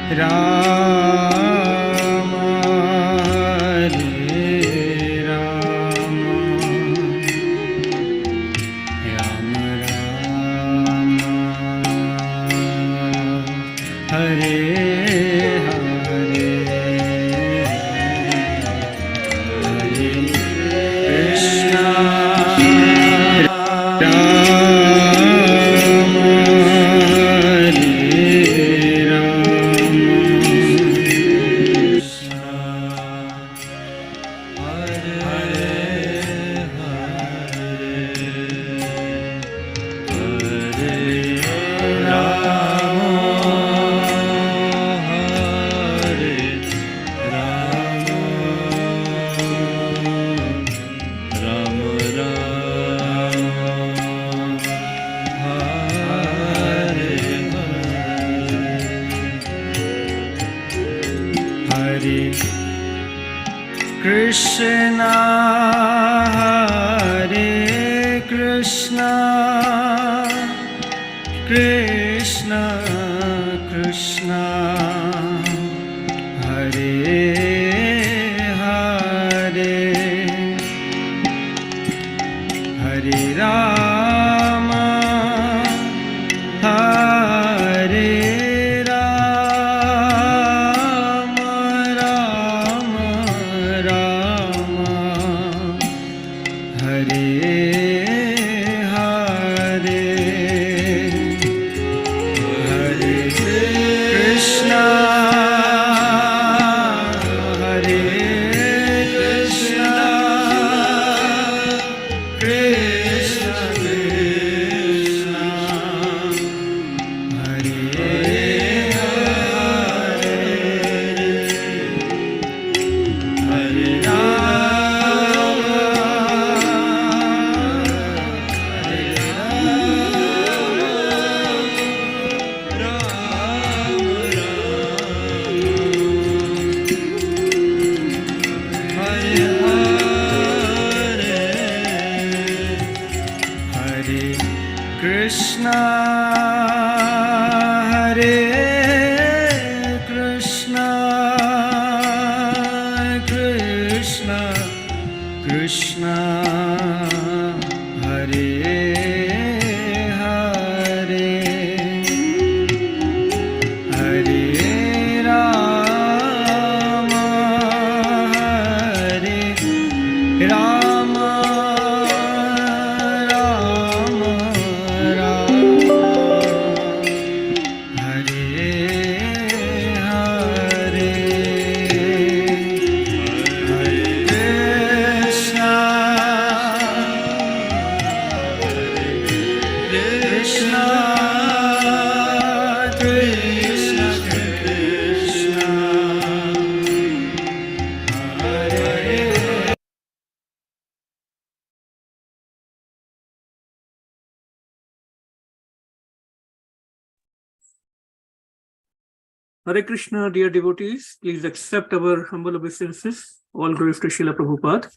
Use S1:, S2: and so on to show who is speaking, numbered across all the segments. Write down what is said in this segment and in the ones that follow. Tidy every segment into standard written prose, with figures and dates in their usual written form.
S1: Rama, Hare Rama, Rama Rama, Hare Hare, Hare Krishna, Rama, Hare Rama, Krishna, Hare Hare, Hare Rama, Hare Rama, Rama Rama, Hare Krishna, Hare Krishna, Krishna Krishna, Hare Hare, Hare Rama, Hare Rama, Rama Rama, Hare Hare, Hare Krishna, Hare Krishna, Krishna Krishna, Hare Hare, Hare Rama, Hare Hare Krishna, Hare Krishna, Krishna Krishna, Hare Hare, Hare Rama, Hare Rama, Rama Rama, Hare Hare, Hare Krishna, Krishna Krishna Krishna, Hare.
S2: Hare Krishna, dear devotees, please accept our humble obeisances. All glories to Srila Prabhupada.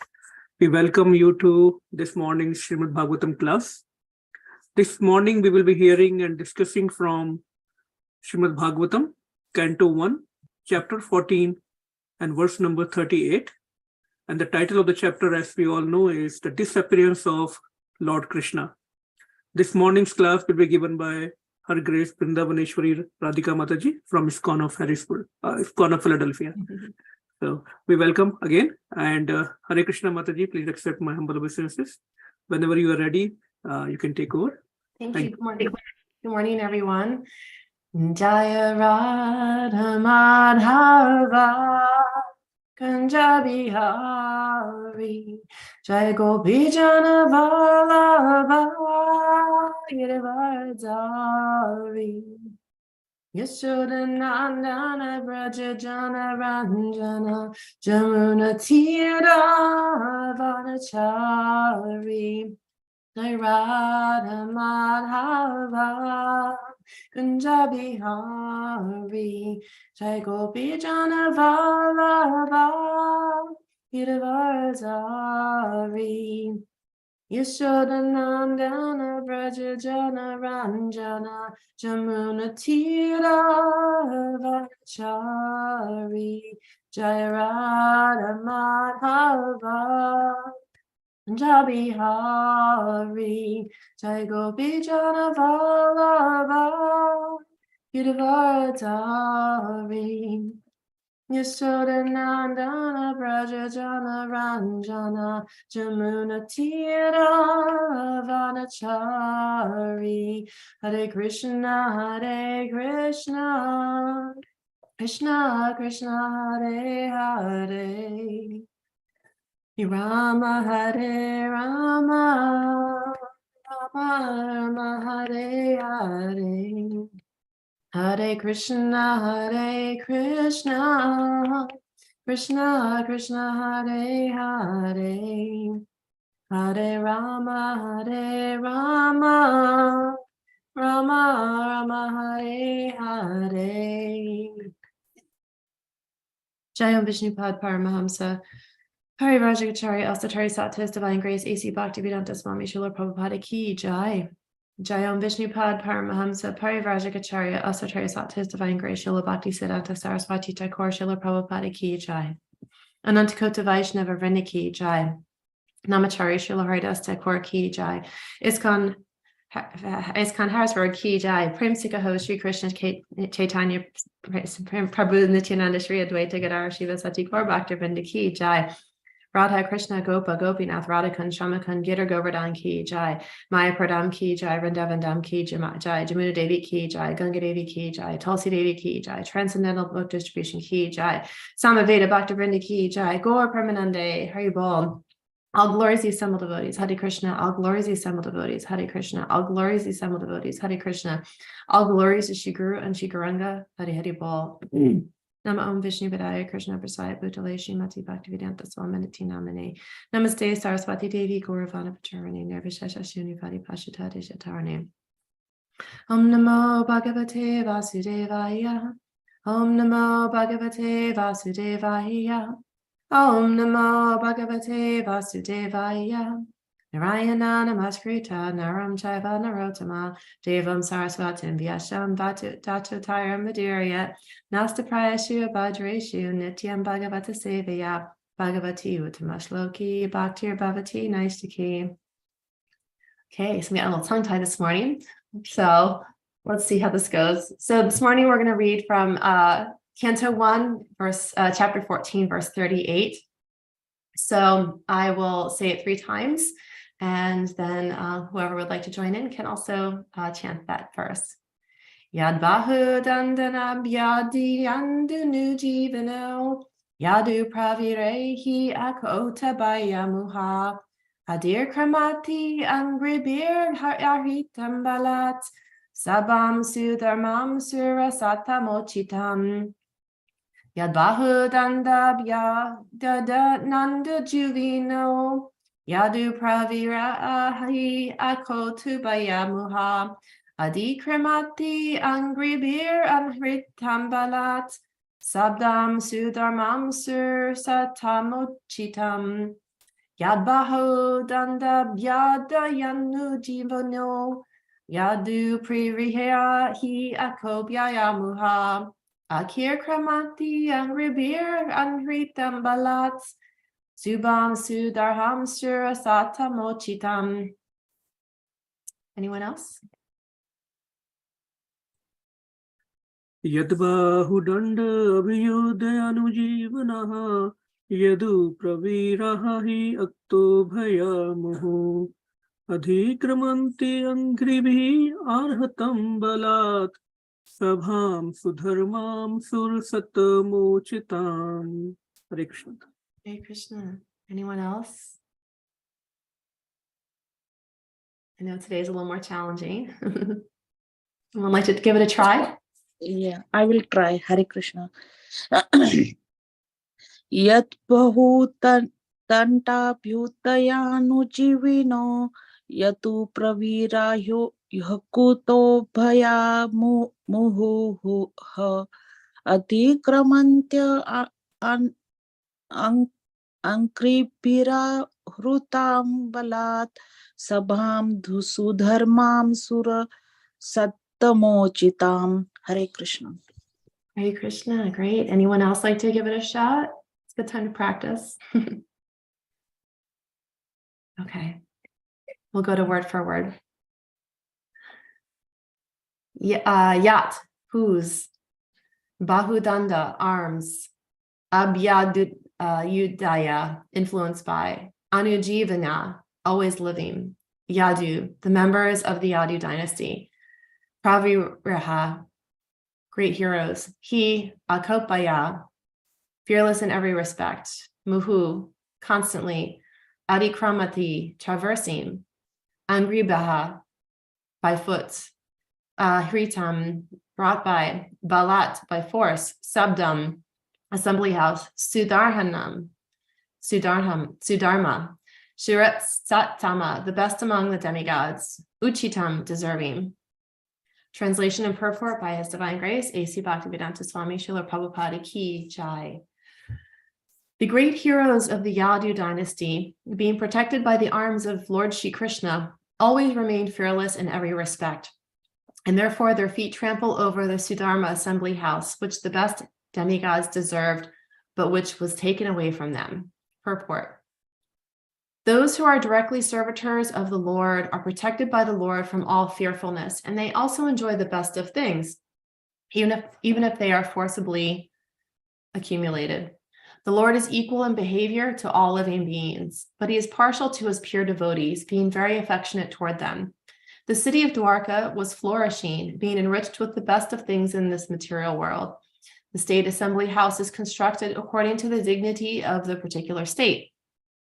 S2: We welcome you to this morning's Srimad Bhagavatam class. This morning we will be hearing and discussing from Srimad Bhagavatam, Canto 1, Chapter 14 and verse number 38. And the title of the chapter, as we all know, is The Disappearance of Lord Krishna. This morning's class will be given by Her Grace Vrindavaneswari Radhika Mataji from ISKCON of Harrisburg, ISKCON of Philadelphia. So we welcome again, and Hare Krishna Mataji, please accept my humble obeisances. Whenever you are ready, you can take over.
S3: Thank you. Good morning. Good morning, everyone. Jaya Radha Madhava Kunja Bihari Jai Gopi Jana Vallabha Giridhari Yashodanandana Braja Jana Ranjana Jamuna Tira Vanachari Jai Radha Madhava Kunja Bihari Jai Gopi Jana Vallabha Giridhari Yashodanandana Braja Jana Ranjana Jamuna Tira Vrindavaneswari, Jai Radha Madhava, Punjabi Hari, Jai Gopi Jana Vallabha, Giridhari, Yashodanandana Braja Jana Ranjana, Jamuna Tira Vanachari, Hare Krishna, Krishna Krishna, Hare Hare. Rama Hare Rama, Rama Rama Hare Hare, Hare Krishna, Krishna Krishna, Hare Hare, Hare Rama, Rama Rama, Hare Hare. Jayam Vishnupad Paramahamsa, Parivrajagacharya Asatari Sat His Divine Grace A.C. Bhaktivedanta Swami Srila Prabhupada Ki Jai. Jayam Vishnupad Paramahamsa, Parivrajagacharya Asatari Sat His Divine Grace Srila Bhaktisiddhanta Saraswati Thakur Srila Prabhupada Ki Jai. Anantakota Vaishnava Vrinda Ki Jai. Namacharya Srila Haridas Thakur Ki Jai. ISKCON Harrisburg Ki Jai. Prem Sikha Shri Krishna Chaitanya Prabhu Nityananda Shri Advaita Gadara Shiva Sati Gaur Bhaktivinoda Ki Jai. Radha Krishna Gopa Gopinath Radhakan Shamakan Gitar Govardhan Ki Jai. Maya Pradam Ki Jai. Vrindavandam Ki Jai. Jamuna Devi Ki Jai. Ganga Devi Ki Jai. Tulsi Devi Ki Jai. Transcendental Book Distribution Ki Jai. Samaveda Bhaktivinoda Ki Jai. Gaur Pramanande Haribol. All glories, the assembled devotees, Hare Krishna. All glories, the assembled devotees, Hare Krishna. All glories, the assembled devotees, Hare Krishna. All glories to Shri Guru and Shri Gauranga, Hare Hare Bol. Nama Om Vishnu Padaya Krishna Prasaya Bhutale Srimati Bhaktivedanta Swaminati Namane. Namaste Saraswati Devi Gauravana Pacharane Nirvishesha Shunipati Pashita Deshatarane. Om Namo Bhagavate Vasudevaya. Om Namo Bhagavate Vasudevaya. Om Namo Bhagavate Vasudevaya. Narayana Namaskritya Naram Chaiva Narottama Devam Saraswatim Vyasham Dattatayam Madhurya Nasta Prayashu Bhadreshu Nityam Bhagavata Sevaya Bhagavati Uttamashloki Bhaktir Bhavati Naistaki. Okay, so we got a little tongue-tied this morning. So let's see how this goes. So this morning we're going to read from Canto 1, chapter 14, verse 38. So I will say it 3 times, and then whoever would like to join in can also chant that verse. Yad bahu dandanam yadi yandu nujivano yadu pravirehi akota bayamuha adir kramati angribir haritam balat sabam sudharmam surasata mochitam. Yad bahu dandab yada nanda juvino yadu pravirahi akotu bayamuha adikramati angribir anhritambalat sabdam sudharmam sur satamochitam. Yad bahu dandab yada yanu jivono yadu pririhahi akobyayamuha Akir Kramati Angribir Anhritam Balat Subam Sudarham Surasata Mochitam. Anyone else?
S2: Yadbahudanda Abhyudayanujivanaha Yadu Praviraha hi Akto Bhayamuhu Adhikramanti Angribhi Arhatam Balat Sabham Sudharmam Sursatamochitam. Hare Krishna.
S3: Hare Krishna. Anyone else? I know today's a little more challenging. Would like to give it a try?
S4: Yeah, I will try. Hare Krishna. Yat bahu tanta bhutayanu yatu pravira yakuto bhaya muhu adhikramantya ankripira hrutam balat sabham sudharmam sura sattamochitam. Hare Krishna.
S3: Hare Krishna, great. Anyone else like to give it a shot? It's a good time to practice. Okay, we'll go to word for word. Yat, whose, Bahudanda, arms, Abhyudaya, influenced by, Anujivana, always living, Yadu, the members of the Yadu dynasty, Praviraha, great heroes, he, Akopaya, fearless in every respect, Muhu, constantly, Adikramati, traversing, Angribaha, by foot, Hritam, brought by, Balat, by force, Sabdam, assembly house, Sudarma, Shirat Sattama, the best among the demigods, Uchitam, deserving. Translation and purport by His Divine Grace, A.C. Bhaktivedanta Swami Srila Prabhupada Ki Jai. The great heroes of the Yadu dynasty, being protected by the arms of Lord Shri Krishna, always remained fearless in every respect, and therefore their feet trample over the Sudharma assembly house, which the best demigods deserved, but which was taken away from them. Purport. Those who are directly servitors of the Lord are protected by the Lord from all fearfulness, and they also enjoy the best of things, even if they are forcibly accumulated. The Lord is equal in behavior to all living beings, but he is partial to his pure devotees, being very affectionate toward them. The city of Dwarka was flourishing, being enriched with the best of things in this material world. The state assembly house is constructed according to the dignity of the particular state.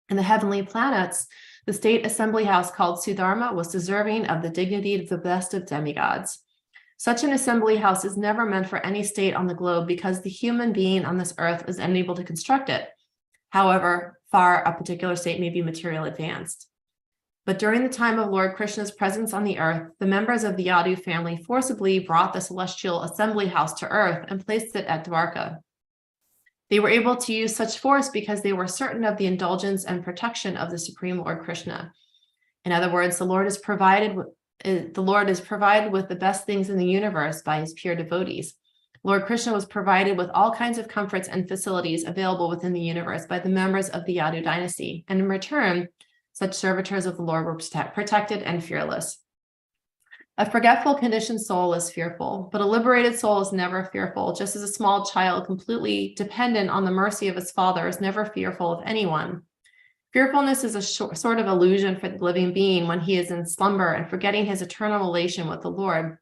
S3: In the heavenly planets, the state assembly house called Sudharma was deserving of the dignity of the best of demigods. Such an assembly house is never meant for any state on the globe because the human being on this earth is unable to construct it. However far a particular state may be materially advanced. But during the time of Lord Krishna's presence on the earth, the members of the Yadu family forcibly brought the celestial assembly house to earth and placed it at Dwarka. They were able to use such force because they were certain of the indulgence and protection of the Supreme Lord Krishna. In other words, the Lord is provided with the best things in the universe by his pure devotees. Lord Krishna was provided with all kinds of comforts and facilities available within the universe by the members of the Yadu dynasty, and in return, such servitors of the Lord were protected and fearless. A forgetful conditioned soul is fearful, but a liberated soul is never fearful, just as a small child completely dependent on the mercy of his father is never fearful of anyone. Fearfulness is a sort of illusion for the living being when he is in slumber and forgetting his eternal relation with the Lord.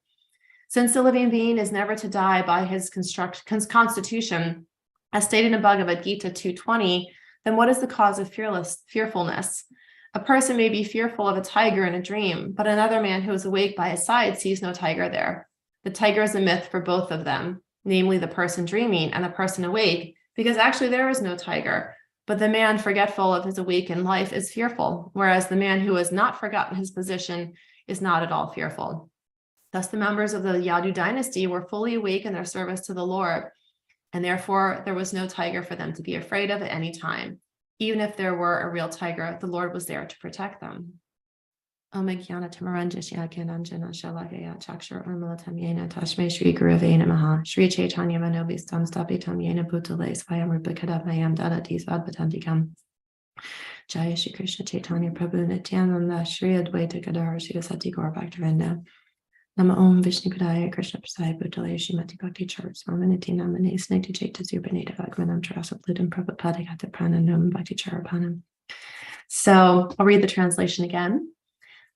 S3: Since the living being is never to die by his constitution, as stated in Bhagavad Gita 2:20, then what is the cause of fearfulness? A person may be fearful of a tiger in a dream, but another man who is awake by his side sees no tiger there. The tiger is a myth for both of them, namely the person dreaming and the person awake, because actually there is no tiger. But the man forgetful of his awakened life is fearful, whereas the man who has not forgotten his position is not at all fearful. Thus, the members of the Yadu dynasty were fully awake in their service to the Lord, and therefore there was no tiger for them to be afraid of at any time. Even if there were a real tiger, the Lord was there to protect them. Om Jnana Timaranja Shyakananjana Shalakaya Chakshar Urmalatam Yena Tashme Shri Gurave Namaha Shri Chaitanya Manobistam Stapitam Yena Bhutale Svayam Rupakadamayam Dadati Svadvatantikam Jaya Shri Krishna Chaitanya Prabhu Nityananda Shri Advaita Gadara Shri Sati Gaur Bhaktivinoda Nama Om Vishnu Padaya Krishna Prasaya Bhutale Shrimati Bhakti Charit Swaminati Namane Snati Chaita Zirbaneta Bhagwanam Charasa Plutam Prabhupada Gata Prananam Bhakti Charapanam. So I'll read the translation again.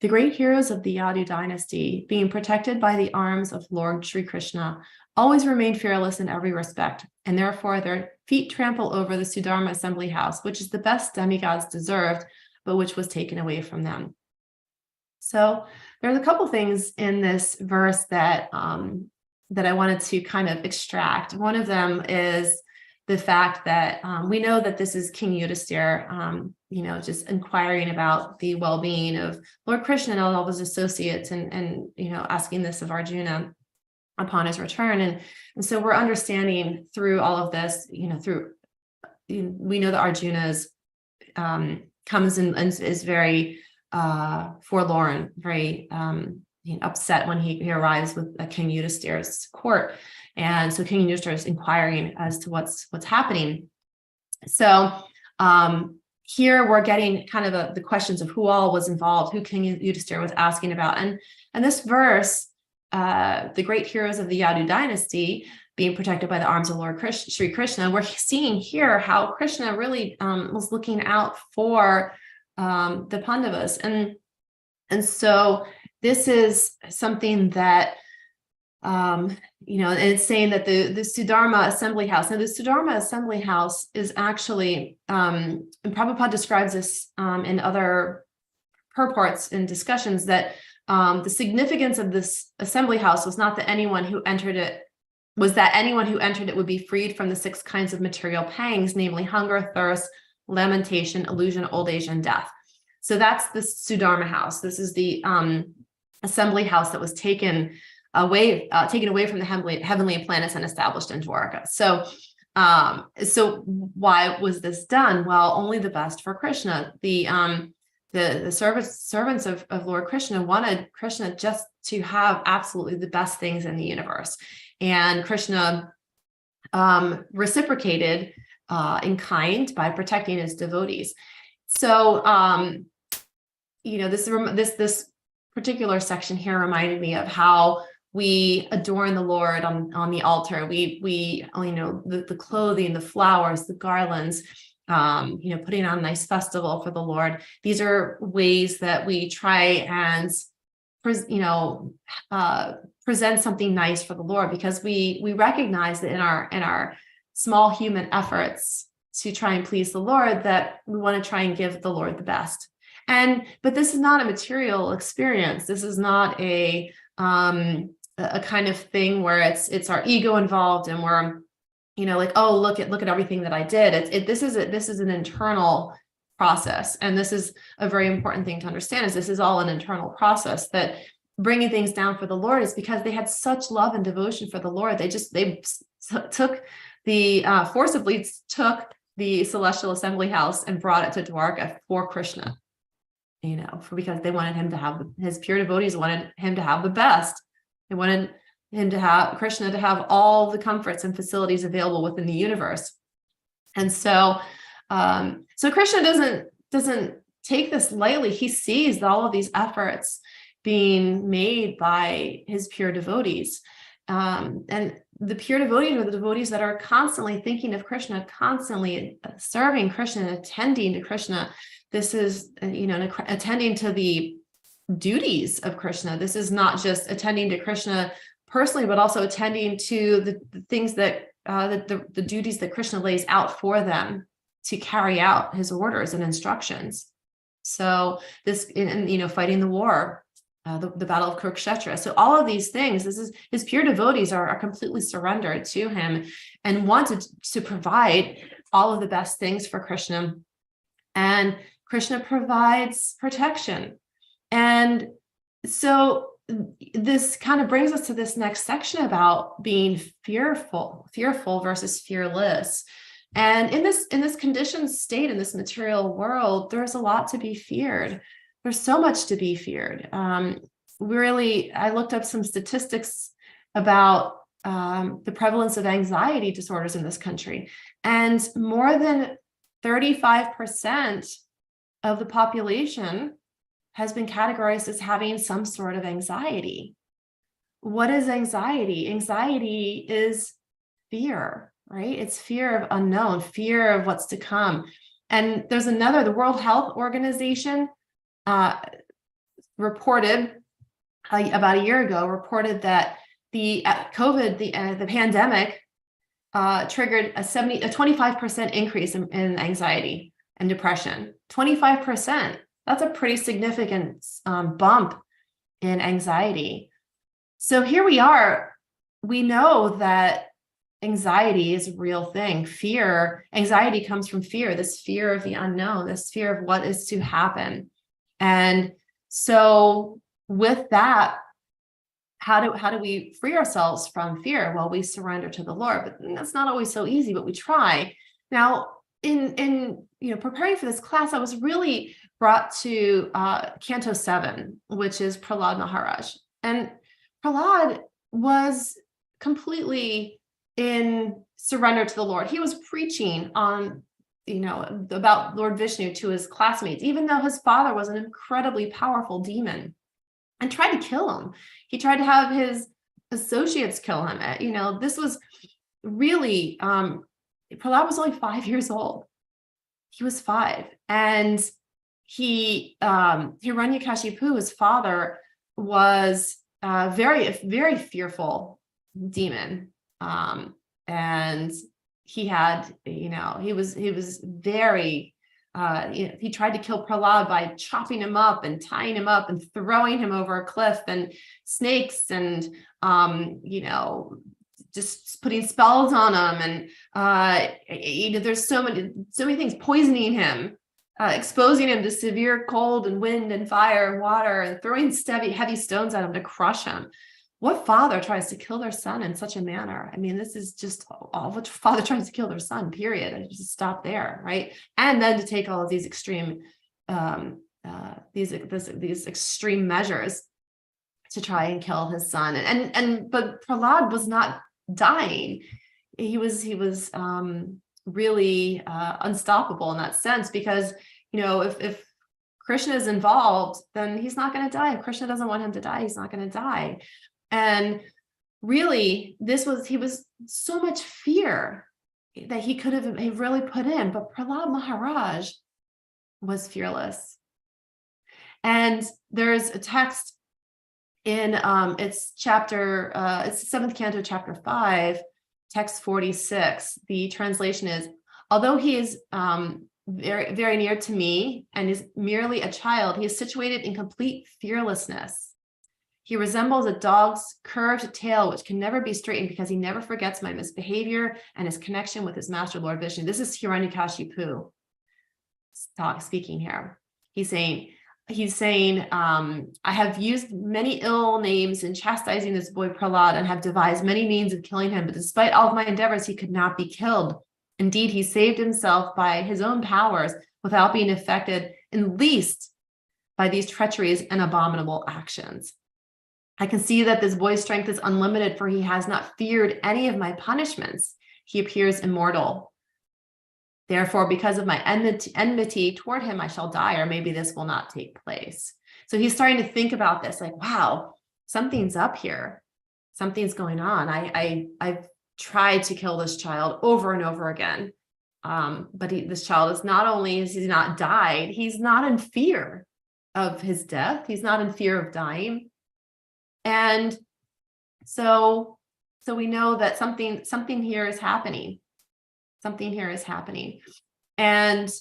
S3: The great heroes of the Yadu dynasty, being protected by the arms of Lord Shri Krishna, always remain fearless in every respect, and therefore their feet trample over the Sudharma assembly house, which is the best demigods deserved, but which was taken away from them. So there's a couple things in this verse that I wanted to kind of extract. One of them is the fact that we know that this is King Yudhisthira, just inquiring about the well-being of Lord Krishna and all of his associates, and asking this of Arjuna upon his return. And so we're understanding through all of this, we know that Arjuna comes and is very forlorn, very upset when he arrives with King Yudhisthira's court. And so King Yudhisthira is inquiring as to what's happening. So here we're getting kind of the questions of who all was involved, who King Yudhisthira was asking about. And this verse, the great heroes of the Yadu dynasty being protected by the arms of Lord Sri Krishna, we're seeing here how Krishna really was looking out for the Pandavas. And so this is something that, and it's saying that the Sudharma Assembly House. Now, the Sudharma Assembly House is actually, and Prabhupada describes this in other purports and discussions, that the significance of this assembly house was not that anyone who entered it would be freed from the 6 kinds of material pangs, namely hunger, thirst, lamentation, illusion, old age, and death. So that's the Sudharma house. This is the assembly house that was taken away from the heavenly planets and established in Dwarka. So why was this done? Well, only the best for Krishna. The servants of Lord Krishna wanted Krishna just to have absolutely the best things in the universe. And Krishna reciprocated in kind by protecting his devotees. So, this particular section here reminded me of how we adorn the Lord on the altar. We the clothing, the flowers, the garlands, putting on a nice festival for the Lord. These are ways that we try and present something nice for the Lord, because we recognize that in our small human efforts to try and please the Lord, that we want to try and give the Lord the best. But this is not a material experience. This is not a kind of thing where it's our ego involved and we're oh, look at everything that I did. This is an internal process, and this is a very important thing to understand. Is this is all an internal process, that bringing things down for the Lord is because they had such love and devotion for the Lord. They forcibly took the celestial assembly house and brought it to Dwarka for Krishna, because they wanted him to have his pure devotees wanted him to have the best. They wanted him to have Krishna to have all the comforts and facilities available within the universe. And so Krishna doesn't take this lightly. He sees all of these efforts being made by his pure devotees. And the pure devotees are the devotees that are constantly thinking of Krishna, constantly serving Krishna, and attending to Krishna. This is, attending to the duties of Krishna. This is not just attending to Krishna personally, but also attending to the things that the duties that Krishna lays out for them to carry out his orders and instructions. So this, fighting the war, the battle of Kurukshetra. So all of these things, this is his pure devotees are completely surrendered to him and wanted to provide all of the best things for Krishna. And Krishna provides protection. And so this kind of brings us to this next section about being fearful versus fearless. And in this conditioned state, in this material world, there's a lot to be feared. There's so much to be feared. I looked up some statistics about the prevalence of anxiety disorders in this country. And more than 35% of the population has been categorized as having some sort of anxiety. What is anxiety? Anxiety is fear, right? It's fear of unknown, fear of what's to come. And there's the World Health Organization reported about a year ago, that the COVID, the pandemic triggered a 25% increase in anxiety and depression. 25%. That's a pretty significant bump in anxiety. So here we are. We know that anxiety is a real thing. Anxiety comes from fear, this fear of the unknown, this fear of what is to happen. And so with that, how do we free ourselves from fear? Well, we surrender to the Lord, but that's not always so easy, but we try. Now, in preparing for this class, I was really brought to Canto 7, which is Prahlad Maharaj. And Prahlad was completely in surrender to the Lord. He was preaching on, about Lord Vishnu to his classmates, even though his father was an incredibly powerful demon and tried to kill him. He tried to have his associates kill him. This was really, Prahlad was only 5 years old. He was 5. And Hiranyakashipu, his father, was a very, very fearful demon. And he had, he was very, he tried to kill Prahlad by chopping him up and tying him up and throwing him over a cliff, and snakes, and, just putting spells on him. And, there's so many things, poisoning him, exposing him to severe cold and wind and fire and water, and throwing heavy stones at him to crush him. What father tries to kill their son in such a manner? I mean, this is just all what father tries to kill their son, period. I just stop there, right? And then to take all of these extreme, these extreme measures to try and kill his son. But Prahlad was not dying. He was really unstoppable in that sense, because if Krishna is involved, then he's not going to die. If Krishna doesn't want him to die, he's not going to die. And really, he was so much fear that he could have really put in, but Prahlad Maharaj was fearless. And there's a text in it's chapter, it's the 7th canto, chapter 5, text 46. The translation is, although he is very, very near to me and is merely a child, he is situated in complete fearlessness. He resembles a dog's curved tail, which can never be straightened, because he never forgets my misbehavior and his connection with his master, Lord Vishnu. This is Hiranyakashipu speaking here. He's saying, I have used many ill names in chastising this boy Prahlad, and have devised many means of killing him, but despite all of my endeavors, he could not be killed. Indeed, he saved himself by his own powers without being affected in least by these treacheries and abominable actions. I can see that this boy's strength is unlimited, for he has not feared any of my punishments. He appears immortal. Therefore, because of my enmity toward him, I shall die, or maybe this will not take place. So he's starting to think about this, like, wow, something's up here. Something's going on. I've tried to kill this child over and over again. But this child is not only has he not died, he's not in fear of his death. He's not in fear of dying. And so we know that something here is happening. Something here is happening. And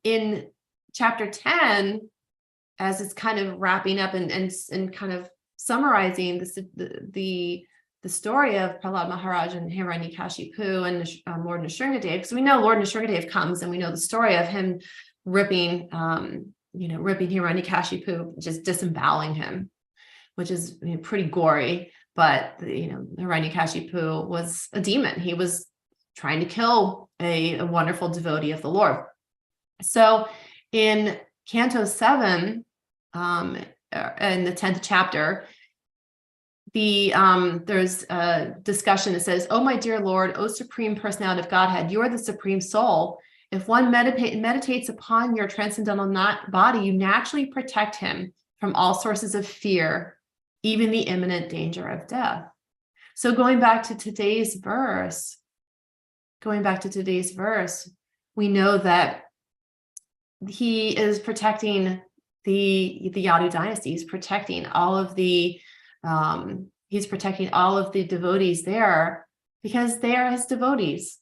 S3: in chapter 10, as it's kind of wrapping up and kind of summarizing the story of Prahlad Maharaj and Hiranyakashipu and Lord Nrsingadev, because we know Lord Nrsingadev comes, and we know the story of him ripping Hiranyakashipu, just disemboweling him, which is pretty gory. But Hiranyakashipu was a demon. He was trying to kill a wonderful devotee of the Lord. So in Canto 7, in the 10th chapter, there's a discussion that says, "Oh, my dear Lord, O Supreme Personality of Godhead, you are the Supreme Soul. If one meditates upon your transcendental body, you naturally protect him from all sources of fear, even the imminent danger of death." So going back to today's verse, we know that he is protecting the Yadu dynasty. He's protecting all of the devotees there, because they are his devotees.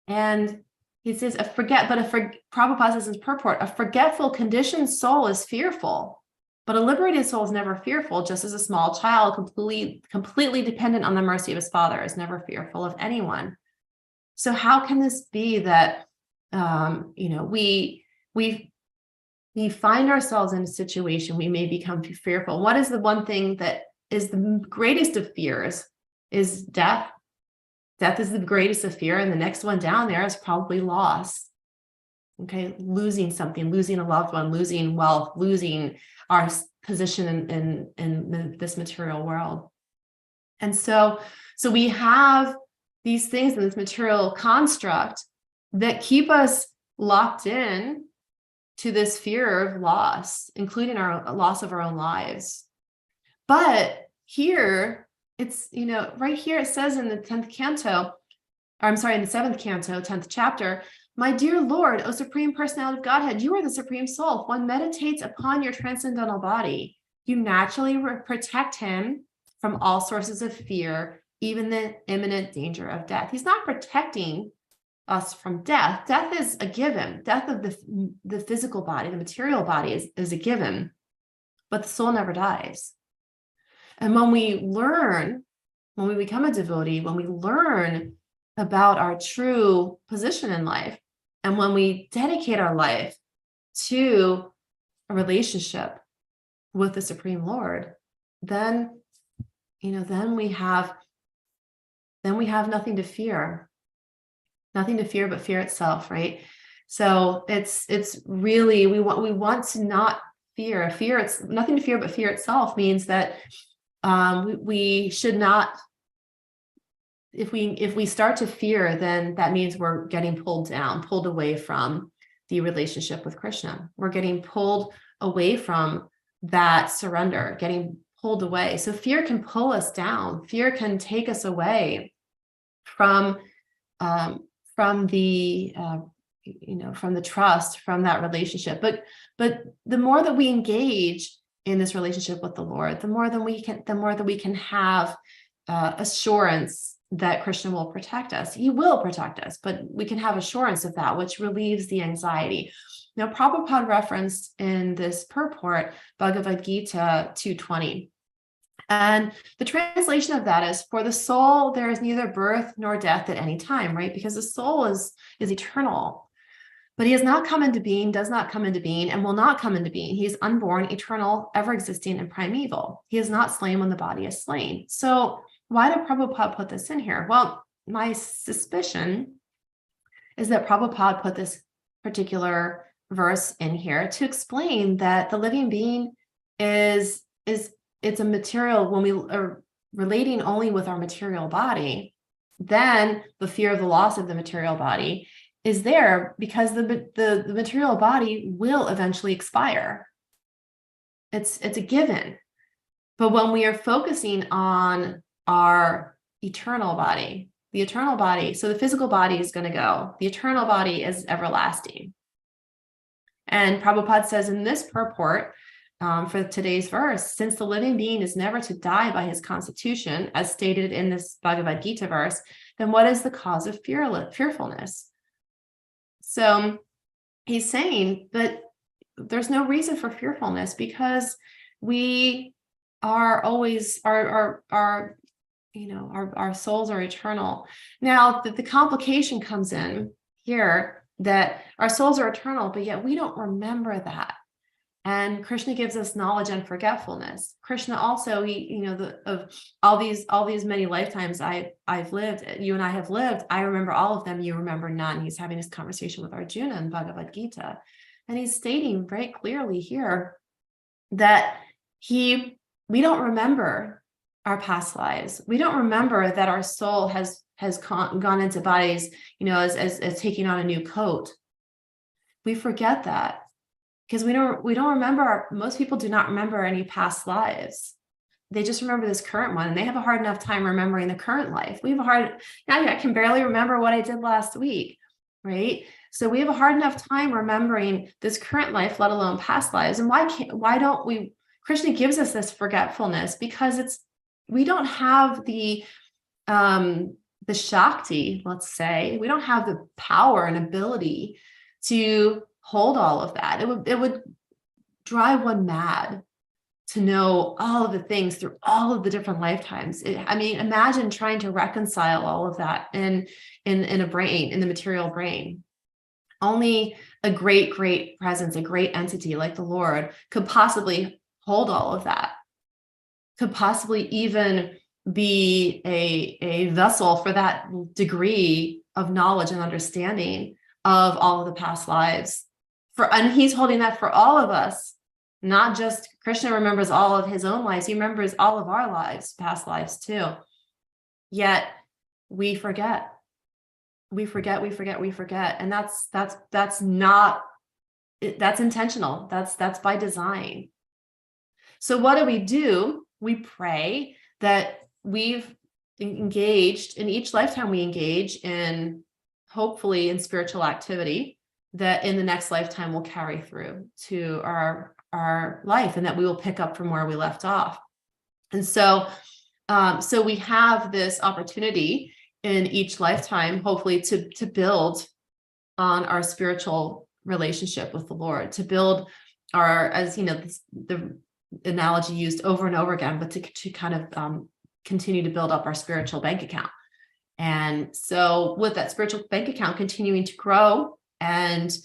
S3: And he says, Prabhupada says in purport, a forgetful, conditioned soul is fearful, but a liberated soul is never fearful, just as a small child completely dependent on the mercy of his father is never fearful of anyone. So how can this be that we find ourselves in a situation we may become fearful? What is the one thing that is the greatest of fears? Is death. Death is the greatest of fear, and the next one down there is probably loss. Okay, losing something, losing a loved one, losing wealth, losing our position in this material world. And so we have these things in this material construct that keep us locked in to this fear of loss, including our loss of our own lives. But here, it's, right here it says in the 10th canto, or I'm sorry, in the 7th canto, 10th chapter, my dear Lord, O Supreme Personality of Godhead, you are the Supreme Soul. If one meditates upon your transcendental body, you naturally protect him from all sources of fear, even the imminent danger of death. He's not protecting us from death. Death is a given. Death of the physical body, the material body is a given, but the soul never dies. And when we become a devotee, when we learn about our true position in life, and when we dedicate our life to a relationship with the Supreme Lord, then we have nothing to fear. Nothing to fear but fear itself, right? So it's really, we want to not fear. Fear, it's nothing to fear but fear itself means that we should not, if we start to fear, then that means we're getting pulled away from the relationship with Krishna. We're getting pulled away from that surrender, getting pulled away. So fear can pull us down. Fear can take us away from the trust, from that relationship. But the more that we engage in this relationship with the Lord, the more that we can have assurance that Krishna will protect us. He will protect us, but we can have assurance of that, which relieves the anxiety. Now, Prabhupada referenced in this purport Bhagavad Gita 2:20. And the translation of that is, for the soul, there is neither birth nor death at any time, right? Because the soul is eternal, but he has not come into being, does not come into being, and will not come into being. He is unborn, eternal, ever existing, and primeval. He is not slain when the body is slain. So why did Prabhupada put this in here? Well, my suspicion is that Prabhupada put this particular verse in here to explain that the living being it's a material. When we are relating only with our material body, then the fear of the loss of the material body is there, because the material body will eventually expire. It's a given. But when we are focusing on our eternal body, so the physical body is going to go, the eternal body is everlasting. And Prabhupada says in this purport, for today's verse, since the living being is never to die by his constitution, as stated in this Bhagavad Gita verse, then what is the cause of fearfulness? So he's saying that there's no reason for fearfulness, because we are always our souls are eternal. Now the complication comes in here, that our souls are eternal, but yet we don't remember that. And Krishna gives us knowledge and forgetfulness. Krishna also, of all these many lifetimes I've lived, you and I have lived, I remember all of them, you remember none. He's having this conversation with Arjuna in Bhagavad Gita. And he's stating very clearly here that we don't remember our past lives. We don't remember that our soul has gone into bodies, as taking on a new coat. We forget that, because we don't remember. Most people do not remember any past lives. They just remember this current one, and they have a hard enough time remembering the current life. I can barely remember what I did last week, right? So we have a hard enough time remembering this current life, let alone past lives. And why don't we? Krishna gives us this forgetfulness because we don't have the Shakti, let's say. We don't have the power and ability to hold all of that. It would drive one mad to know all of the things through all of the different lifetimes. Imagine trying to reconcile all of that in a brain, in the material brain. Only a great presence, a great entity like the Lord could possibly hold all of that, could possibly even be a vessel for that degree of knowledge and understanding of all of the past lives. And he's holding that for all of us, not just Krishna remembers all of his own lives. He remembers all of our lives, past lives too. Yet we forget. We forget. And that's not, that's intentional. That's by design. So what do? We pray that we've engaged in each lifetime, we engage in, hopefully in spiritual activity that in the next lifetime will carry through to our life, and that we will pick up from where we left off. And so we have this opportunity in each lifetime, hopefully to build on our spiritual relationship with the Lord, to build our, as you know, the analogy used over and over again, but to kind of continue to build up our spiritual bank account. And so with that spiritual bank account continuing to grow and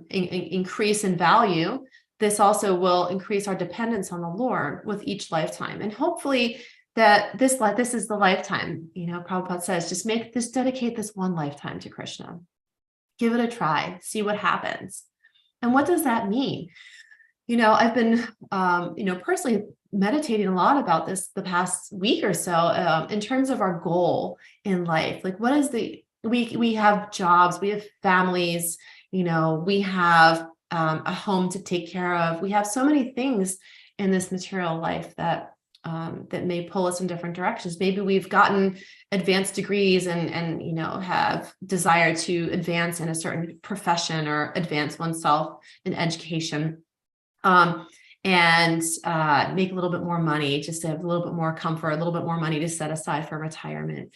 S3: increase in value, this also will increase our dependence on the Lord with each lifetime. And hopefully that this is the lifetime, you know, Prabhupada says, just dedicate this one lifetime to Krishna. Give it a try, see what happens. And what does that mean? You know, I've been, personally meditating a lot about this the past week or so, in terms of our goal in life. Like, what is we have jobs, we have families, you know, we have a home to take care of. We have so many things in this material life that may pull us in different directions. Maybe we've gotten advanced degrees and you know, have desire to advance in a certain profession or advance oneself in education. And make a little bit more money, just to have a little bit more comfort, a little bit more money to set aside for retirement.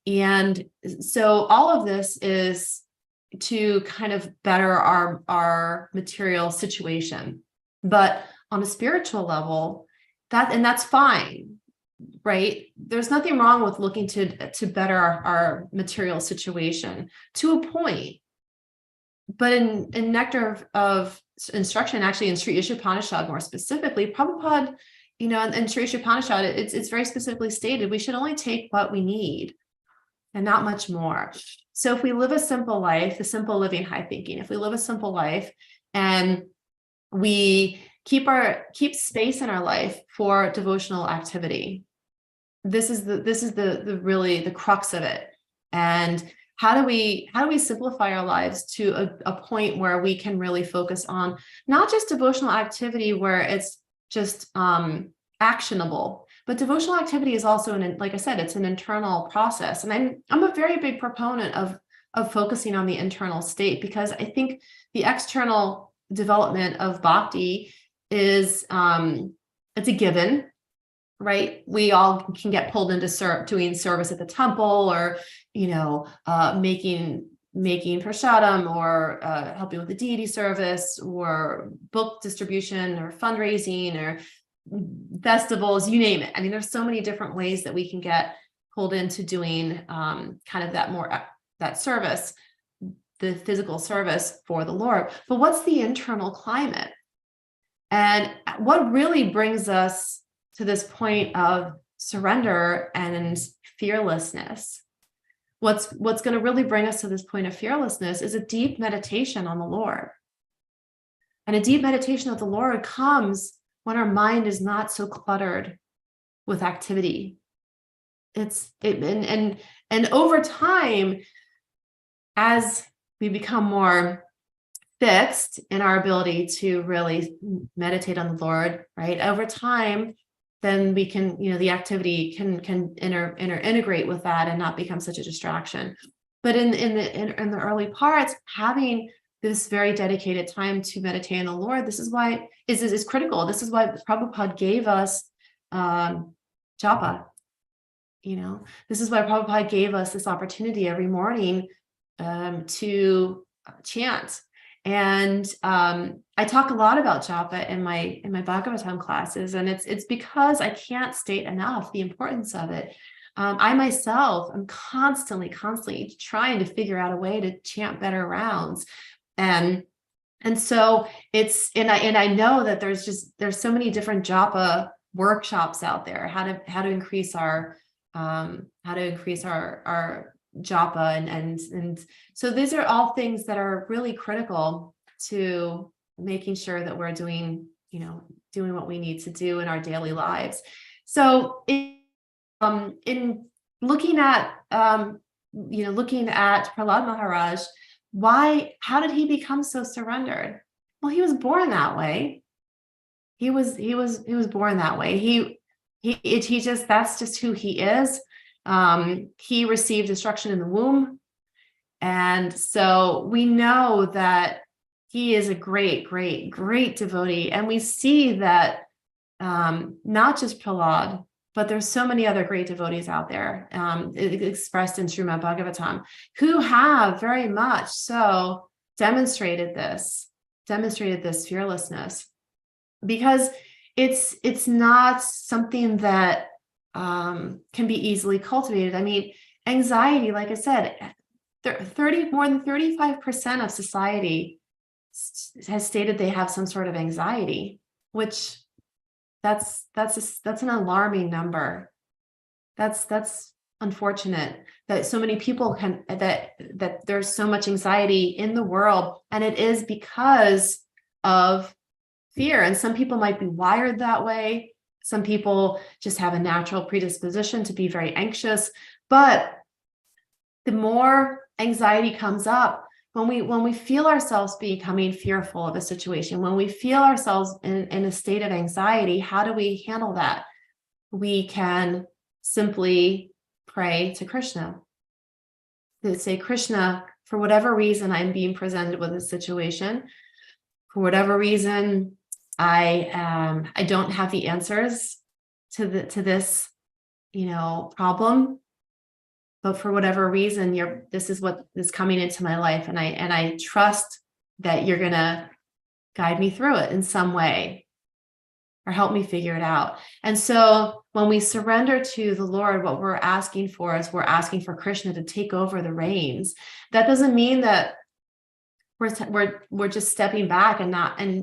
S3: And so all of this is to kind of better our material situation. But on a spiritual level, that's fine, right? There's nothing wrong with looking to better our material situation to a point. But in Nectar of Instruction, actually in Sri Ishopanishad more specifically, Prabhupada, you know, in Sri Ishopanishad, it's very specifically stated, we should only take what we need and not much more. So if we live a simple life, the simple living high thinking, if we live a simple life and we keep space in our life for devotional activity, this is the really the crux of it. And how do we simplify our lives to a point where we can really focus on not just devotional activity where it's just actionable, but devotional activity is also, like I said, it's an internal process. And I'm a very big proponent of focusing on the internal state, because I think the external development of bhakti is it's a given, right? We all can get pulled into doing service at the temple, or you know, making prasadam, or helping with the deity service, or book distribution, or fundraising, or festivals, you name it. I mean, there's so many different ways that we can get pulled into doing kind of that service, the physical service for the Lord. But what's the internal climate? And what really brings us to this point of surrender and fearlessness? What's going to really bring us to this point of fearlessness is a deep meditation on the Lord. And a deep meditation of the Lord comes when our mind is not so cluttered with activity. And over time, as we become more fixed in our ability to really meditate on the Lord, right? Over time, then we can, you know, the activity can integrate with that and not become such a distraction. But in the early parts, having this very dedicated time to meditate on the Lord, this is why is critical. This is why Prabhupada gave us japa. You know, this is why Prabhupada gave us this opportunity every morning to chant. And I talk a lot about japa in my Bhagavatam classes, and it's because I can't state enough the importance of it. I myself am constantly trying to figure out a way to chant better rounds, and so I know that there's so many different japa workshops out there, how to increase our japa, and so these are all things that are really critical to making sure that we're doing what we need to do in our daily lives. So in looking at Prahlad Maharaj, how did he become so surrendered? Well, he was born that way. He was born that way. That's just who he is. He received instruction in the womb. And so we know that he is a great, great, great devotee. And we see that not just Prahlad, but there's so many other great devotees out there, expressed in Srimad Bhagavatam, who have very much so demonstrated this fearlessness, because it's not something that can be easily cultivated. I mean, anxiety, like I said, more than 35% of society has stated they have some sort of anxiety, which that's an alarming number. That's unfortunate that so many people that there's so much anxiety in the world, and it is because of fear. And some people might be wired that way. Some people just have a natural predisposition to be very anxious. But the more anxiety comes up, when we feel ourselves becoming fearful of a situation, when we feel ourselves in a state of anxiety, how do we handle that? We can simply pray to Krishna. To say, Krishna, for whatever reason I'm being presented with a situation, for whatever reason I don't have the answers to this problem, but for whatever reason this is what is coming into my life, and I trust that you're gonna guide me through it in some way or help me figure it out. And so when we surrender to the Lord, what we're asking for is we're asking for Krishna to take over the reins. That doesn't mean that we're just stepping back and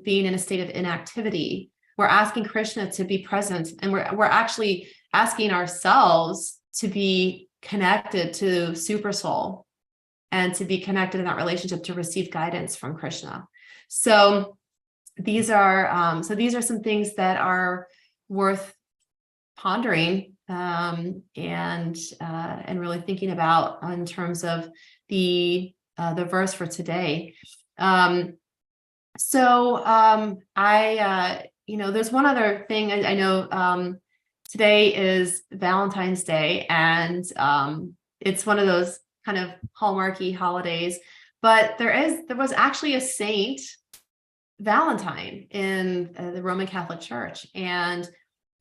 S3: being in a state of inactivity. We're asking Krishna to be present, and we're actually asking ourselves to be connected to Super Soul and to be connected in that relationship to receive guidance from Krishna. So these are some things that are worth pondering and really thinking about in terms of the verse for today. There's one other thing I know. Today is Valentine's Day, and it's one of those kind of hallmarky holidays. But there was actually a Saint Valentine in the Roman Catholic Church, and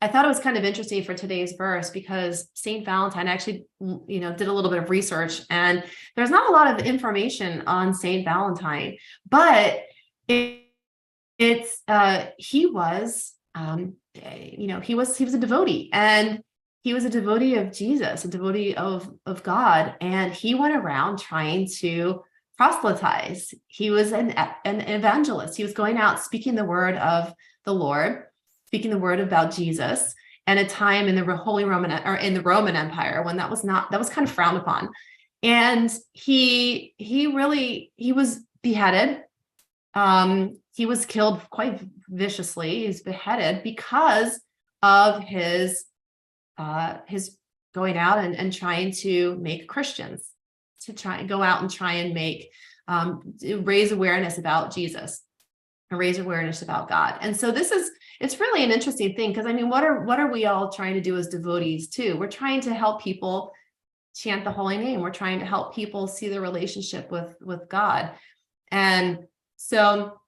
S3: I thought it was kind of interesting for today's verse, because Saint Valentine, actually, did a little bit of research, and there's not a lot of information on Saint Valentine, but he was a devotee, and he was a devotee of Jesus, a devotee of God, and he went around trying to proselytize. He was an evangelist. He was going out speaking the word of the Lord, speaking the word about Jesus, at a time in the Roman Empire when that was kind of frowned upon. And he was beheaded. He was killed quite viciously. He was beheaded because of his going out and trying to make Christians, to try and go out and try and make raise awareness about Jesus and raise awareness about God. And so it's really an interesting thing, because I mean, what are we all trying to do as devotees too? We're trying to help people chant the holy name. We're trying to help people see the relationship with God. And so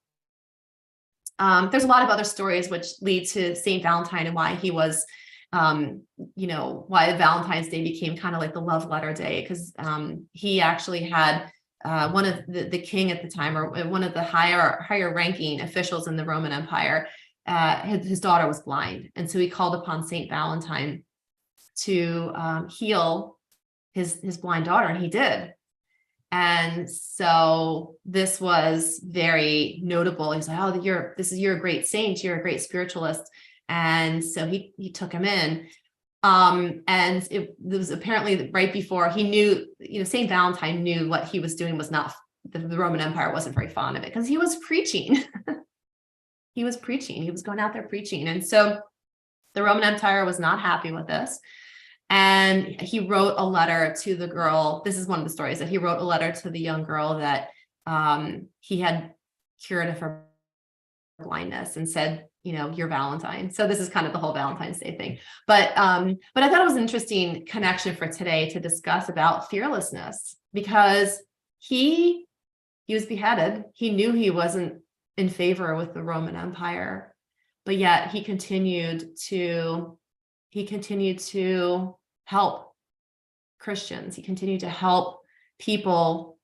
S3: there's a lot of other stories which lead to Saint Valentine and why he was, why Valentine's Day became kind of like the love letter day, because he actually had one of the king at the time, or one of the higher ranking officials in the Roman Empire, his daughter was blind. And so he called upon Saint Valentine to heal his blind daughter, and he did. And so this was very notable. He's like, oh, you're a great saint, you're a great spiritualist. And so he took him in. And it was apparently right before he knew, St. Valentine knew what he was doing was not, the Roman Empire wasn't very fond of it because he was preaching. He was going out there preaching. And so the Roman Empire was not happy with this. And he wrote a letter to the girl. This is one of the stories that he wrote a letter to the young girl that he had cured of her blindness and said, you're Valentine. So this is kind of the whole Valentine's Day thing. But I thought it was an interesting connection for today to discuss about fearlessness, because he was beheaded. He knew he wasn't in favor with the Roman Empire, but yet he continued to help Christians. He continued to help people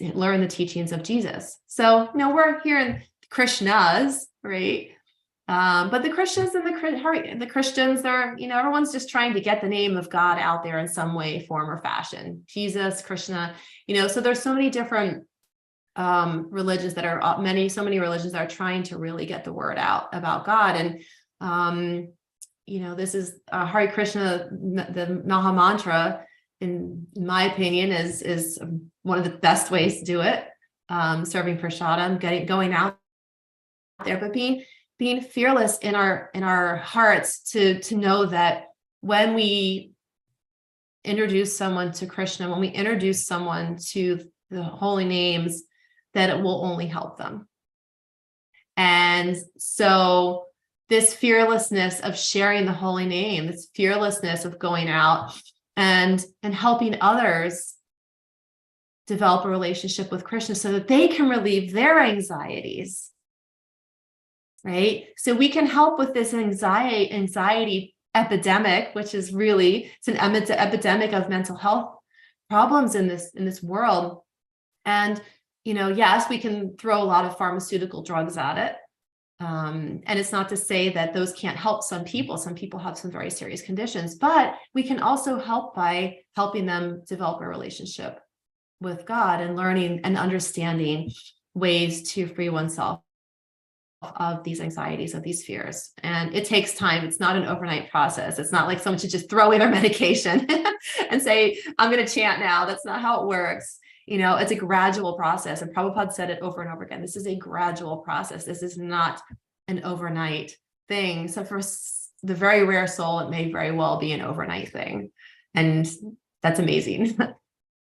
S3: learn the teachings of Jesus. So, we're here in Krishnas, right? But the Christians and the Christians are, everyone's just trying to get the name of God out there in some way, form, or fashion. Jesus, Krishna, so there's so many different religions that are so many religions that are trying to really get the word out about God. And this is Hare Krishna, the Maha Mantra, in my opinion, is one of the best ways to do it. Serving prasadam, going out there, but being fearless in our hearts to know that when we introduce someone to Krishna, when we introduce someone to the holy names, that it will only help them. And so this fearlessness of sharing the holy name, this fearlessness of going out and helping others develop a relationship with Krishna so that they can relieve their anxieties, right? So we can help with this anxiety epidemic, which is really, it's an epidemic of mental health problems in this world. And, yes, we can throw a lot of pharmaceutical drugs at it. And it's not to say that those can't help some people. Some people have some very serious conditions, but we can also help by helping them develop a relationship with God and learning and understanding ways to free oneself of these anxieties, of these fears. And it takes time. It's not an overnight process. It's not like someone should just throw away their medication and say, I'm going to chant now. That's not how it works. It's a gradual process. And Prabhupada said it over and over again. This is a gradual process. This is not an overnight thing. So for the very rare soul, it may very well be an overnight thing. And that's amazing.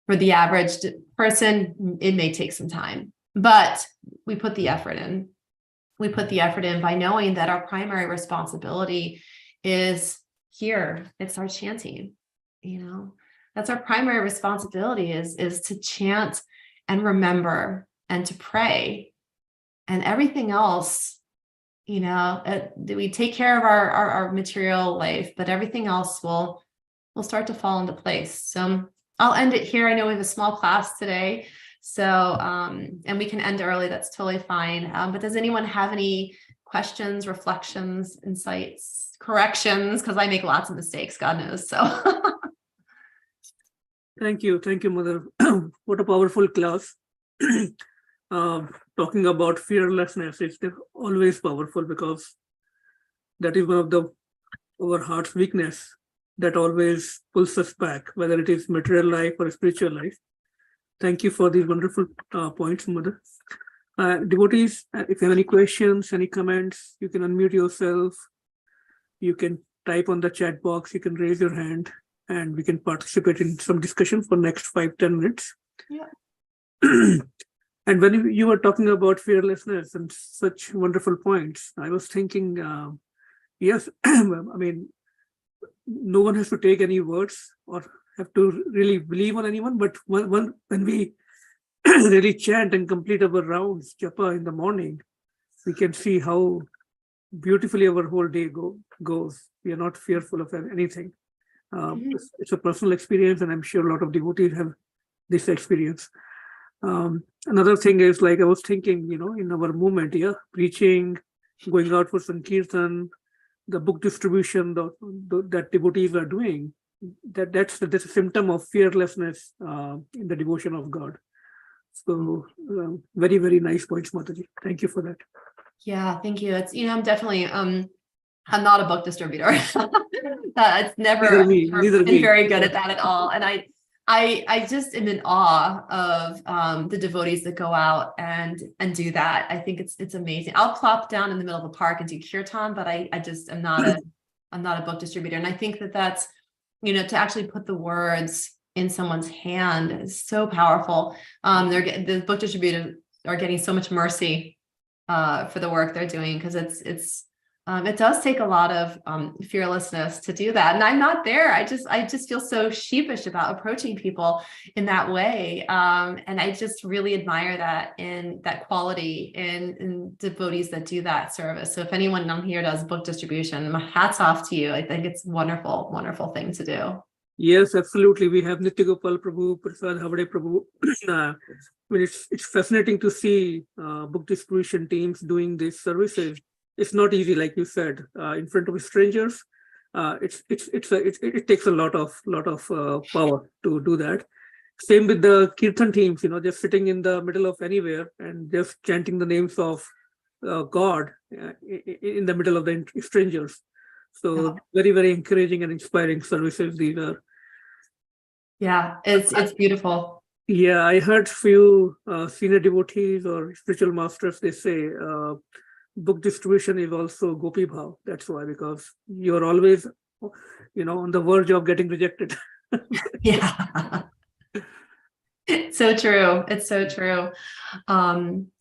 S3: For the average person, it may take some time, but we put the effort in. We put the effort in by knowing that our primary responsibility is here. It's our chanting, That's our primary responsibility is to chant and remember and to pray. And everything else, we take care of our material life, but everything else will start to fall into place. So I'll end it here. I know we have a small class today. So, and we can end early. That's totally fine. But does anyone have any questions, reflections, insights, corrections? Because I make lots of mistakes, God knows. So.
S2: Thank you, Mother. What a powerful class. Talking about fearlessness, it's always powerful because that is one of our heart's weakness that always pulls us back, whether it is material life or spiritual life. Thank you for these wonderful points, Mother. Devotees, if you have any questions, any comments, you can unmute yourself. You can type on the chat box. You can raise your hand, and we can participate in some discussion for next 5-10 minutes.
S3: Yeah.
S2: And when you were talking about fearlessness and such wonderful points, I was thinking, yes, I mean, no one has to take any words or have to really believe on anyone, but when we really chant and complete our rounds, japa in the morning, we can see how beautifully our whole day goes. We are not fearful of anything. It's a personal experience, and I'm sure a lot of devotees have this experience. Another thing is, like I was thinking, in our movement, preaching, going out for Sankirtan, the book distribution that devotees are doing, that's a symptom of fearlessness in the devotion of God. So very, very nice points, Mataji. Thank you for that.
S3: Yeah, thank you. It's, I'm definitely I'm not a book distributor. That's never
S2: Neither me, neither
S3: been
S2: me.
S3: very good at that at all. And I just am in awe of the devotees that go out and do that. I think it's amazing. I'll plop down in the middle of a park and do kirtan, but I just am not a book distributor. And I think that's, to actually put the words in someone's hand is so powerful. The book distributors are getting so much mercy for the work they're doing, because it does take a lot of fearlessness to do that. And I'm not there. I just feel so sheepish about approaching people in that way. And I just really admire that quality in devotees that do that service. So if anyone down here does book distribution, my hats off to you. I think it's wonderful, wonderful thing to do.
S2: Yes, absolutely. We have Nitya Gopal Prabhu, Prasad Havade Prabhu. It's fascinating to see book distribution teams doing these services. It's not easy, like you said, in front of strangers. It takes a lot of power to do that. Same with the kirtan teams, just sitting in the middle of anywhere and just chanting the names of God in the middle of the strangers. So very, very encouraging and inspiring services these are.
S3: Yeah, it's beautiful.
S2: Yeah, I heard few senior devotees or spiritual masters, they say book distribution is also Gopi Bhav. That's why, because you're always, on the verge of getting rejected.
S3: Yeah. It's so true. It's so true.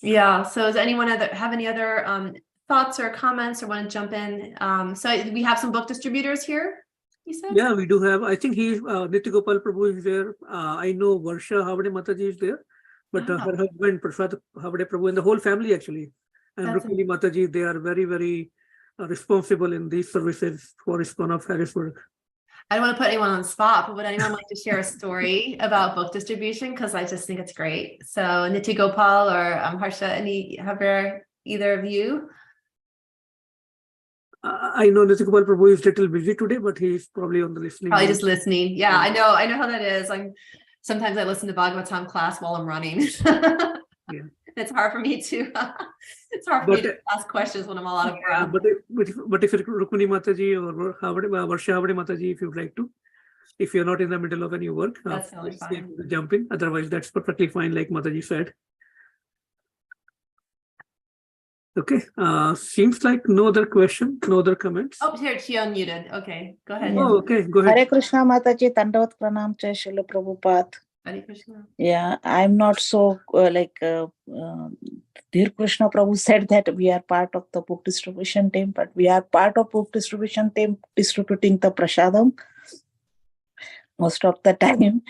S3: Yeah. So does anyone have any other thoughts or comments or want to jump in? So we have some book distributors here, you said?
S2: Yeah, we do have. I think Nitya Gopal Prabhu is there. I know Varsha Havade Mataji is there, but her husband Prasad Havade Prabhu and the whole family actually. And Rukmini Mataji, they are very, very responsible in these services for ISKCON of Harrisburg. I
S3: don't want to put anyone on the spot, but would anyone like to share a story about book distribution? Because I just think it's great. So Nitya Gopal or Harsha, either of you?
S2: I know Nitya Gopal Prabhu is a little busy today, but he's probably on the listening.
S3: Probably just listening. Yeah, I know how that is. Sometimes I listen to Bhagavatam class while I'm running. Yeah. It's hard for me to ask questions when I'm all out of breath.
S2: But if Rukmini Mataji or Varsha Havade Mataji, if you'd like to, if you're not in the middle of any work,
S3: that's totally fine.
S2: Jump in. Otherwise, that's perfectly fine, like Mataji said. Okay. Seems like no other question, no other comments.
S3: Oh, here she unmuted. Okay, go ahead.
S2: Oh, okay, go ahead.
S4: Hare Krishna Mataji, Dandavat Pranam Jai Srila Prabhupada.
S3: Hare Krishna.
S4: Yeah, I'm not so Dhir Krishna Prabhu said that we are part of the book distribution team, but we are part of book distribution team distributing the prasadam most of the time.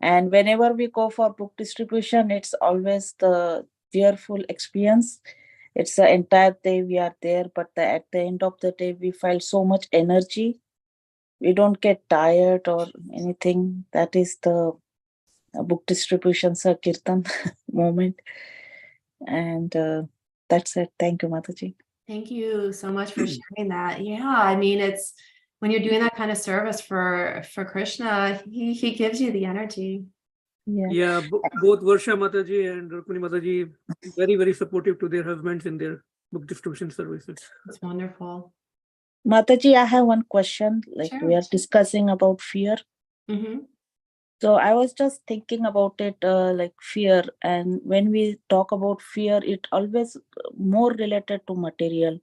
S4: And whenever we go for book distribution, it's always the cheerful experience. It's the entire day we are there, but at the end of the day, we feel so much energy. We don't get tired or anything. That is the book distribution kirtan moment. And that's it. Thank you, Mataji.
S3: Thank you so much for sharing that. Yeah, I mean, it's when you're doing that kind of service for Krishna, he gives you the energy.
S2: Yeah, both Varsha Mataji and Rukmini Mataji very, very supportive to their husbands in their book distribution services.
S3: That's wonderful.
S4: Mataji, I have one question.
S3: Sure.
S4: We are discussing about fear.
S3: Mm-hmm.
S4: So I was just thinking about it, fear. And when we talk about fear, it always more related to material.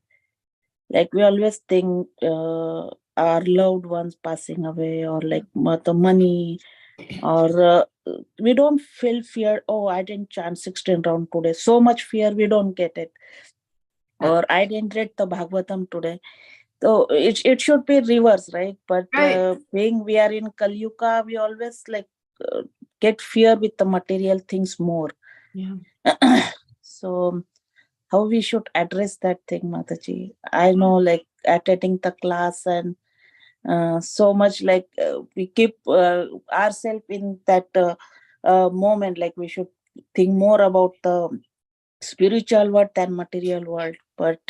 S4: Like we always think our loved ones passing away, or like the money, or we don't feel fear. Oh, I didn't chant 16 round today. So much fear, we don't get it. Or I didn't read the Bhagavatam today. So it should be reverse, right? But being we are in Kali Yuga, we always get fear with the material things more.
S3: Yeah.
S4: So how we should address that thing, Mataji? I know attending the class and so much we keep ourselves in that moment, we should think more about the spiritual world than material world. But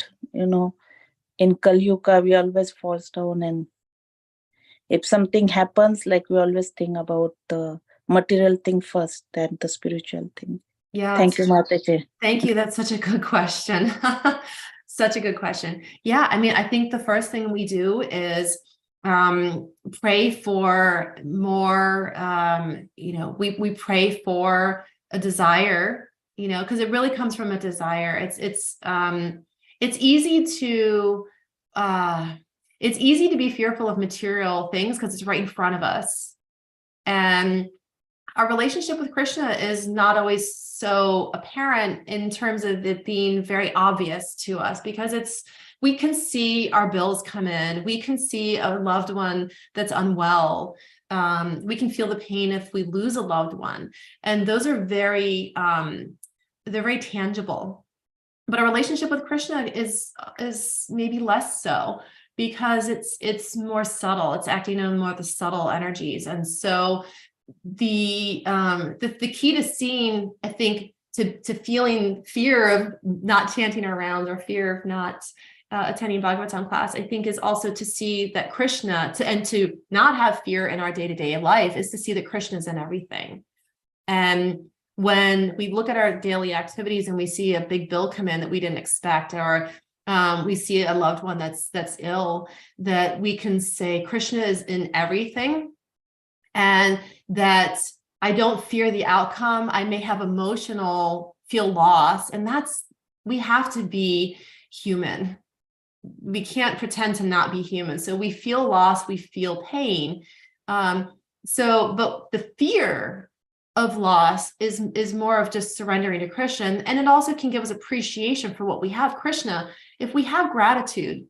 S4: in Kali Yuga, we always falls down, and if something happens, we always think about the material thing first, then the spiritual thing.
S3: Yeah.
S4: Thank you, Mataji.
S3: Thank you. That's such a good question. Such a good question. Yeah, I mean, I think the first thing we do is pray for more, we pray for a desire, because it really comes from a desire. It's easy to be fearful of material things because it's right in front of us. And our relationship with Krishna is not always so apparent in terms of it being very obvious to us, because we can see our bills come in. We can see a loved one that's unwell. We can feel the pain if we lose a loved one. And those are they're very tangible. But our relationship with Krishna is maybe less so, because it's more subtle. It's acting on more of the subtle energies. And so the key to seeing, I think, to feeling fear of not chanting our rounds or fear of not attending Bhagavatam class, I think, is also to see that Krishna, and to not have fear in our day-to-day life, is to see that Krishna is in everything. And when we look at our daily activities and we see a big bill come in that we didn't expect, or we see a loved one that's ill, that we can say Krishna is in everything, and that I don't fear the outcome. I may have feel loss, and we have to be human. We can't pretend to not be human. So we feel loss, we feel pain. But the fear of loss is more of just surrendering to Krishna. And it also can give us appreciation for what we have. Krishna, if we have gratitude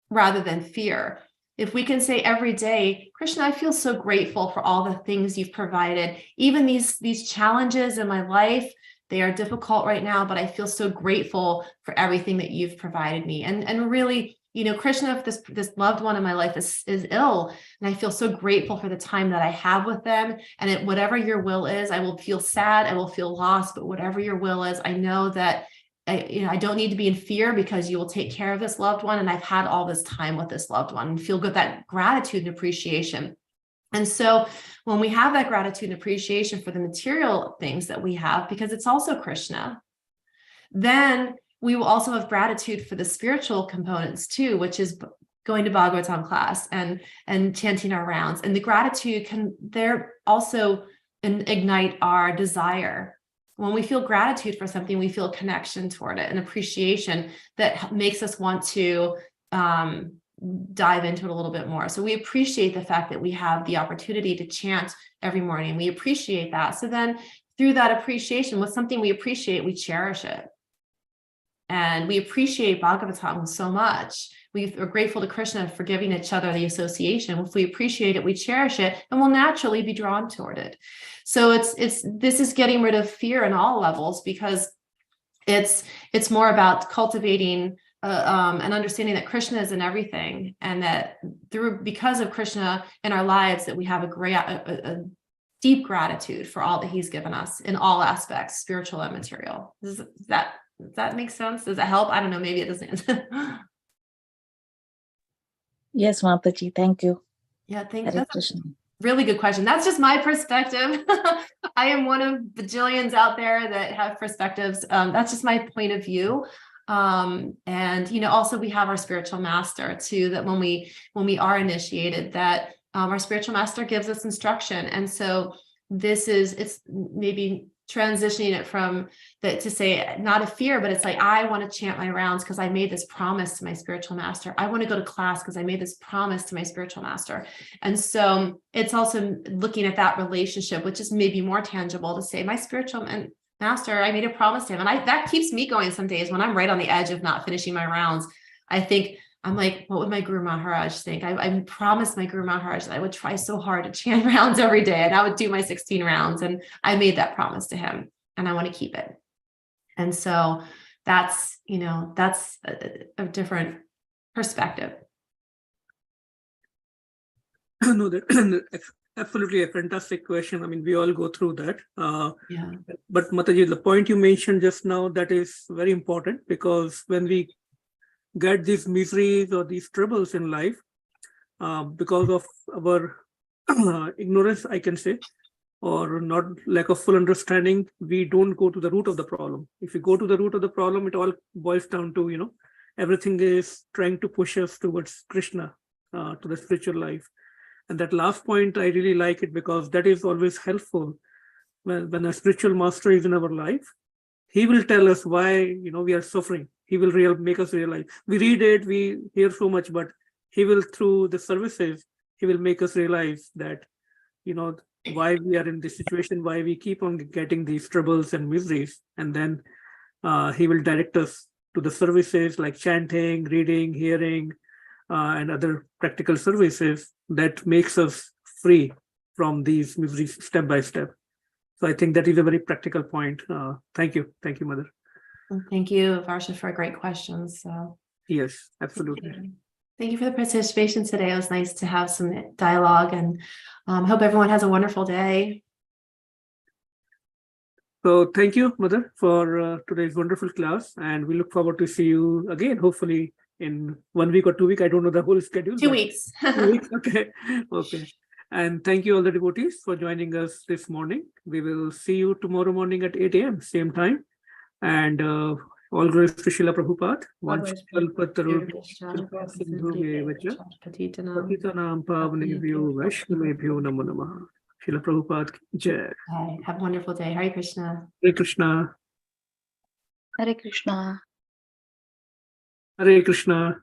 S3: rather than fear, if we can say every day, Krishna, I feel so grateful for all the things you've provided, even these challenges in my life, they are difficult right now, but I feel so grateful for everything that you've provided me. And really, Krishna, if this loved one in my life is ill, and I feel so grateful for the time that I have with them, and whatever your will is, I will feel sad, I will feel lost, but whatever your will is, I know that I don't need to be in fear, because you will take care of this loved one, and I've had all this time with this loved one, and feel good, that gratitude and appreciation. And so when we have that gratitude and appreciation for the material things that we have, because it's also Krishna, then we will also have gratitude for the spiritual components too, which is going to Bhagavatam class and chanting our rounds. And the gratitude there also ignite our desire. When we feel gratitude for something, we feel connection toward it and appreciation that makes us want to dive into it a little bit more. So we appreciate the fact that we have the opportunity to chant every morning. We appreciate that. So then through that appreciation, with something we appreciate, we cherish it. And we appreciate Bhagavatam so much. We are grateful to Krishna for giving each other the association. If we appreciate it, we cherish it, and we'll naturally be drawn toward it. So this is getting rid of fear in all levels, because it's more about cultivating an understanding that Krishna is in everything, and that because of Krishna in our lives, that we have a deep gratitude for all that he's given us in all aspects, spiritual and material. Does that make sense? Does that help? I don't know, maybe it doesn't.
S4: Yes, Mataji, thank you.
S3: Yeah,
S4: Hare
S3: that's
S4: Krishna.
S3: really good question. That's just my perspective. I am one of bajillions out there that have perspectives. That's just my point of view. And also we have our spiritual master too, that when we are initiated, that our spiritual master gives us instruction. And so it's maybe transitioning it from that to say not a fear, but it's like, I want to chant my rounds because I made this promise to my spiritual master. I want to go to class because I made this promise to my spiritual master. And so it's also looking at that relationship, which is maybe more tangible, to say my spiritual master, I made a promise to him. And that keeps me going some days when I'm right on the edge of not finishing my rounds. I'm like, what would my Guru Maharaj think? I promised my Guru Maharaj that I would try so hard to chant rounds every day, and I would do my 16 rounds. And I made that promise to him, and I want to keep it. And so that's a different perspective.
S2: No, that's absolutely a fantastic question. I mean, we all go through that.
S3: Yeah.
S2: But Mataji, the point you mentioned just now, that is very important, because when we get these miseries or these troubles in life, because of our ignorance, I can say, or not lack of full understanding, we don't go to the root of the problem. If we go to the root of the problem, it all boils down to, everything is trying to push us towards Krishna, to the spiritual life. And that last point, I really like it because that is always helpful. When a spiritual master is in our life, he will tell us why we are suffering. He will make us realize. We read it, we hear so much, but he will, through the services, he will make us realize that why we are in this situation, why we keep on getting these troubles and miseries. And then he will direct us to the services like chanting, reading, hearing, and other practical services that makes us free from these miseries step by step. So I think that is a very practical point. Thank you, Mother.
S3: Thank you, Varsha, for great questions. So
S2: Yes, absolutely.
S3: thank you for the participation today. It was nice to have some dialogue, and hope everyone has a wonderful day.
S2: So thank you, Mother, for today's wonderful class, and we look forward to see you again, hopefully in 1 week or 2 weeks. I don't know the whole schedule.
S3: 2 weeks.
S2: 2 weeks, okay. And thank you all the devotees for joining us this morning. We will see you tomorrow morning at 8 a.m. same time. And all glories to Srila Prabhupada. Patitanam Pavanebhyo Vaishnavebhyo Namo Namah. Srila Prabhupada ki Jai.
S3: Have a wonderful day. Hare Krishna.
S2: Hare Krishna.
S4: Hare Krishna.
S2: Hare Krishna.